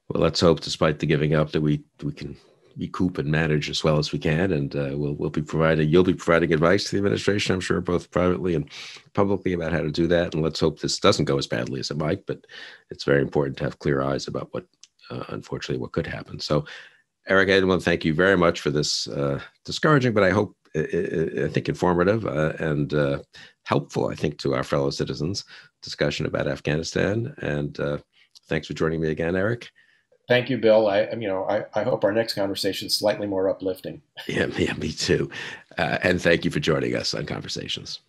Well, let's hope, despite the giving up, that we can recoup and manage as well as we can, and we'll be providing. You'll be providing advice to the administration, I'm sure, both privately and publicly, about how to do that. And let's hope this doesn't go as badly as it might. But it's very important to have clear eyes about what, unfortunately, what could happen. So, Eric Edelman, thank you very much for this discouraging, but I hope I think informative and helpful, I think, to our fellow citizens discussion about Afghanistan. And thanks for joining me again, Eric. Thank you, Bill. I hope our next conversation is slightly more uplifting. Yeah, me too. And thank you for joining us on Conversations.